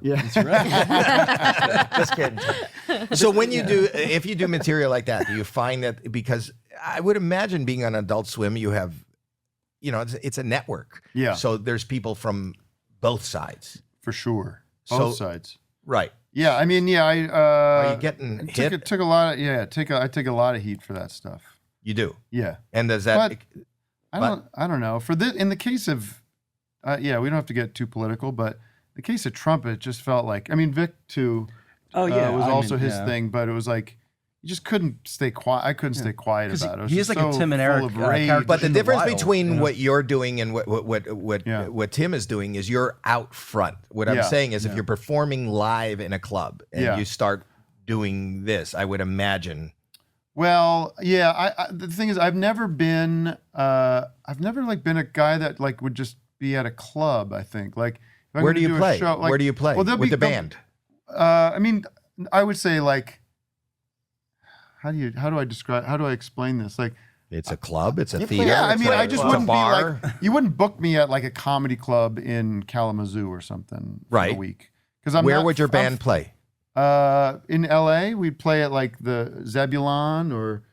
Yeah, That's right. just kidding. So when you do, if you do material like that, do you find that, because I would imagine being on Adult Swim, you have, it's a network. Yeah. So there's people from both sides. For sure. Both sides. Right. Yeah, I mean, yeah, Are you getting hit? Took a lot of, I take a lot of heat for that stuff. You do. Yeah. And does that? I don't know. For this, in the case of, we don't have to get too political, but the case of Trump, it just felt like, I mean, Vic too. Was also his thing, but it was like you just couldn't stay quiet. I couldn't stay quiet about it. He is like a Tim and Eric character. But the difference between what you're doing and what Tim is doing is you're out front. What I'm saying is, if you're performing live in a club and you start doing this, I would imagine. Well, yeah. The thing is, I've never been a guy that like would just be at a club. I think like where do you play? Where do you play with the band? I mean, I would say like, how do I explain this? Like, it's a club, it's a theater. Yeah, I mean, I just wouldn't be bar. like, you wouldn't book me at like a comedy club in Kalamazoo or something for a week. Where would your band play? In LA, we'd play at like the Zebulon or,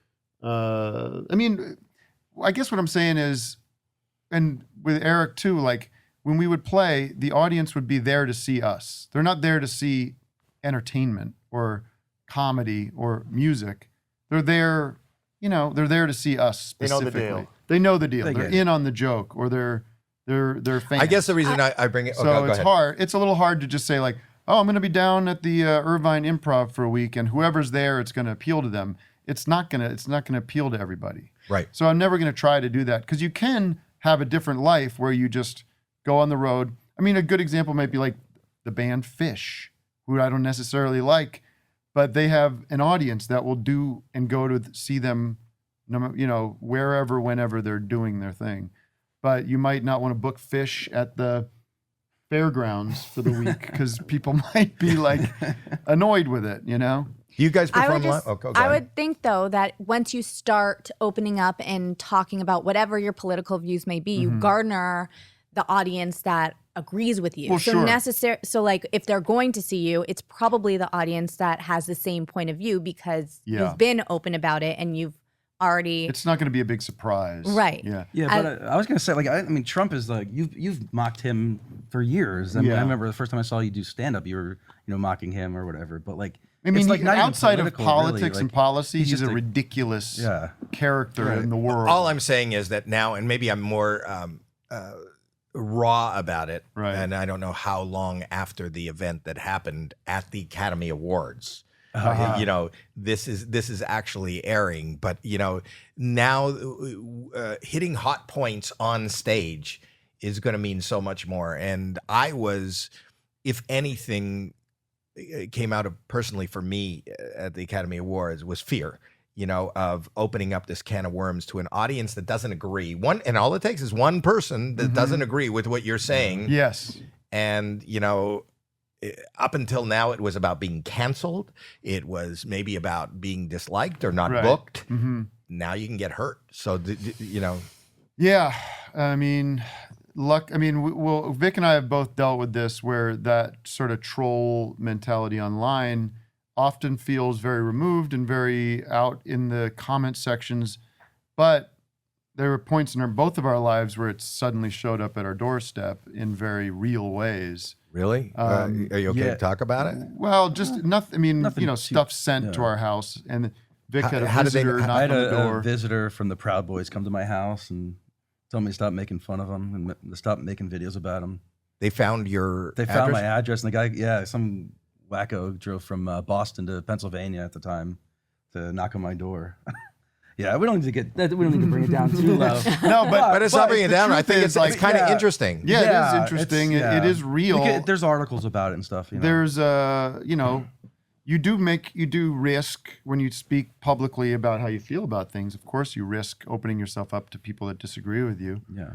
I mean, I guess what I'm saying is, and with Eric too, like when we would play, the audience would be there to see us. They're not there to see entertainment or comedy or music. They're there, they're there to see us specifically. They know the deal. They're in on the joke, or they're fans. I guess the reason I bring it, so it's hard. It's a little hard to just say like, oh, I'm going to be down at the Irvine Improv for a week, and whoever's there, it's going to appeal to them. It's not going to appeal to everybody. Right. So I'm never going to try to do that, because you can have a different life where you just go on the road. I mean, a good example might be like the band Fish, who I don't necessarily like, but they have an audience that will do and go to see them, wherever, whenever they're doing their thing. But you might not want to book Fish at the fairgrounds for the week, because people might be like annoyed with it, You guys perform live? I would think though that once you start opening up and talking about whatever your political views may be, you garner the audience that agrees with you. Well, so like if they're going to see you, it's probably the audience that has the same point of view, because you've been open about it and you've already. It's not going to be a big surprise, right? Yeah, yeah. But I was going to say, like, I mean, Trump is like you've mocked him for years. I mean, I remember the first time I saw you do stand up, you were mocking him or whatever. But like, I mean, it's like not outside even of politics really. and policy, he's a like, ridiculous character in the world. All I'm saying is that now, and maybe I'm more raw about it, right? And I don't know how long after the event that happened at the Academy Awards. This is actually airing, but now hitting hot points on stage is going to mean so much more. And I was, if anything, it came out of personally for me at the Academy Awards was fear, of opening up this can of worms to an audience that doesn't agree. And all it takes is one person that doesn't agree with what you're saying. Yes. And, up until now, it was about being canceled. It was maybe about being disliked or not booked. Mm-hmm. Now you can get hurt. So, Yeah. I mean, Vic and I have both dealt with this, where that sort of troll mentality online often feels very removed and very out in the comment sections. But there were points in both of our lives where it suddenly showed up at our doorstep in very real ways. Really? Are you okay to talk about it? Well, just nothing. I mean, stuff sent to our house, and Vic had a visitor knock on the door. A visitor from the Proud Boys come to my house and told me to stop making fun of him and to stop making videos about him. They found your They found my address, and the guy, some wacko drove from Boston to Pennsylvania at the time to knock on my door. Yeah, we don't need to bring it down too low. No, but it's not bringing it down. I think it's like kind of interesting. Yeah, it is interesting. It is real. There's articles about it and stuff. There's you do risk when you speak publicly about how you feel about things. Of course, you risk opening yourself up to people that disagree with you. Yeah.